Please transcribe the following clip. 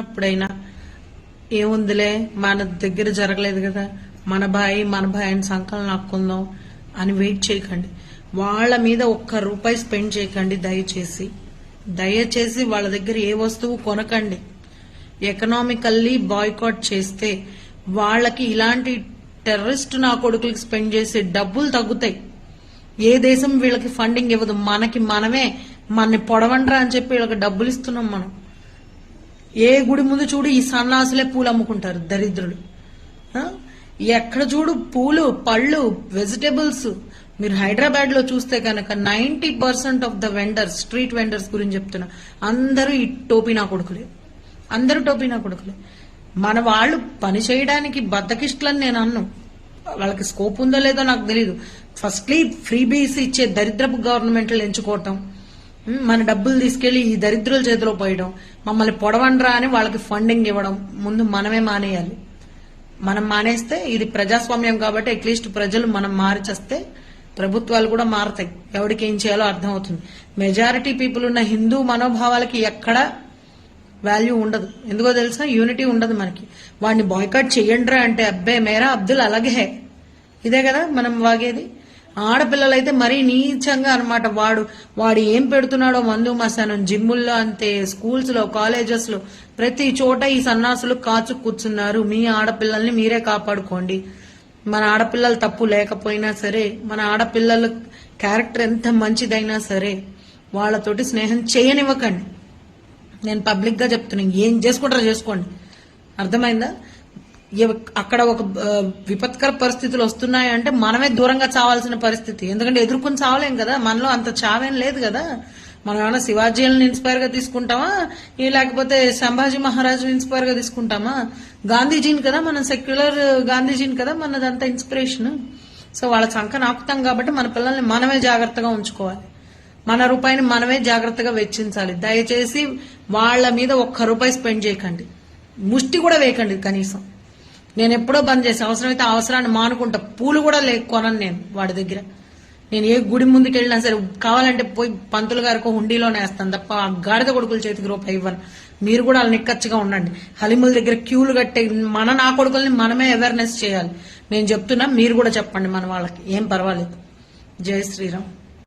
అప్పుడైనా ఏముందిలే మన దగ్గర జరగలేదు కదా, మన భాయి అని సంకలనం నక్కుందాం అని వెయిట్ చేయకండి. వాళ్ళ మీద ఒక్క రూపాయి స్పెండ్ చేయకండి. దయచేసి వాళ్ళ దగ్గర ఏ వస్తువు కొనకండి. ఎకనామికల్లీ బాయ్కాట్ చేస్తే వాళ్ళకి ఇలాంటి టెర్రరిస్ట్ నా కొడుకులకి స్పెండ్ చేసే డబ్బులు తగ్గుతాయి. ఏ దేశం వీళ్ళకి ఫండింగ్ ఇవ్వదు. మనమే మనని పొడవండ్రా అని చెప్పి వీళ్ళకి డబ్బులు ఇస్తున్నాం మనం. ఏ గుడి ముందు చూడు ఈ సన్నాసులే పూలు అమ్ముకుంటారు దరిద్రులు. ఎక్కడ చూడు పూలు, పళ్ళు, వెజిటేబుల్స్. మీరు హైదరాబాద్ లో చూస్తే కనుక 90% of the vendors, street vendors గురించి చెప్తున్నా, అందరూ ఈ టోపీ నా కొడుకులే. మన వాళ్ళు పని చేయడానికి బద్దకిష్టులని నేను అన్ను. వాళ్ళకి స్కోప్ ఉందో లేదో నాకు తెలీదు. ఫస్ట్లీ ఫ్రీబీస్ ఇచ్చే దరిద్రపు గవర్నమెంట్లు ఎంచుకోవటం, మన డబ్బులు తీసుకెళ్లి ఈ దరిద్రుల చేతిలో పోయడం, మమ్మల్ని పొడవండ్రా అని వాళ్ళకి ఫండింగ్ ఇవ్వడం ముందు మనమే మానేయాలి. మనం మానేస్తే ఇది ప్రజాస్వామ్యం కాబట్టి అట్లీస్ట్ ప్రజలు మనం మార్చేస్తే ప్రభుత్వాలు కూడా మారతాయి. ఎవరికి ఏం చేయాలో అర్థమవుతుంది. మెజారిటీ పీపుల్ ఉన్న హిందూ మనోభావాలకి ఎక్కడ వాల్యూ ఉండదు. ఎందుకో తెలుసా? యూనిటీ ఉండదు మనకి. వాడిని బాయ్కాట్ చెయ్యండ్రా అంటే అబ్బే మేరా అబ్దుల్ అలాగే ఇదే కదా మనం వాగేది. ఆడపిల్లలైతే మరీ నీచంగా అనమాట. వాడు ఏం పెడుతున్నాడో మందు మసానం, జిమ్ముల్లో అంతే, స్కూల్స్ లో, కాలేజెస్ లో, ప్రతి చోట ఈ సన్నాసులు కాచు కూర్చున్నారు. మీ ఆడపిల్లల్ని మీరే కాపాడుకోండి. మన ఆడపిల్లలు తప్పు లేకపోయినా సరే, మన ఆడపిల్లల క్యారెక్టర్ ఎంత మంచిదైనా సరే వాళ్ళతోటి స్నేహం చేయనివ్వకండి. నేను పబ్లిక్ గా చెప్తున్నాను, ఏం చేసుకుంటారో చేసుకోండి. అర్థమైందా? అక్కడ ఒక విపత్కర పరిస్థితులు వస్తున్నాయంటే మనమే దూరంగా చావాల్సిన పరిస్థితి. ఎందుకంటే ఎదుర్కొని చావలేం కదా, మనలో అంత చావేం లేదు కదా. మనం ఏమైనా శివాజీలను ఇన్స్పైర్ గా తీసుకుంటామా, లేకపోతే సంభాజీ మహారాజు ఇన్స్పైర్ గా తీసుకుంటామా? గాంధీజీని కదా, మనం సెక్యులర్ గాంధీజీని కదా మనదంతా ఇన్స్పిరేషన్. సో వాళ్ళ సంఖ నాకుతాం కాబట్టి మన పిల్లల్ని మనమే జాగ్రత్తగా ఉంచుకోవాలి. మన రూపాయిని మనమే జాగ్రత్తగా వెచ్చించాలి. దయచేసి వాళ్ళ మీద ఒక్క రూపాయి స్పెండ్ చేయకండి. ముష్టి కూడా వేయకండి కనీసం. నేను ఎప్పుడో బంద్ చేసి అవసరమైతే అవసరాన్ని మానుకుంటా. పూలు కూడా కొనను నేను వాడి దగ్గర. నేను ఏ గుడి ముందుకు వెళ్ళినా సరే కావాలంటే పోయి పంతులు గారికి హుండీలోనే వేస్తాను తప్ప ఆ గాడిద కొడుకుల చేతికి రూపాయి ఇవ్వను. మీరు కూడా అలా నిక్కచ్చిగా ఉండండి. హలీముల దగ్గర క్యూలు కట్టే నా కొడుకుల్ని మనమే అవేర్నెస్ చేయాలి. నేను చెప్తున్నా, మీరు కూడా చెప్పండి మన వాళ్ళకి. ఏం పర్వాలేదు. జై శ్రీరామ్.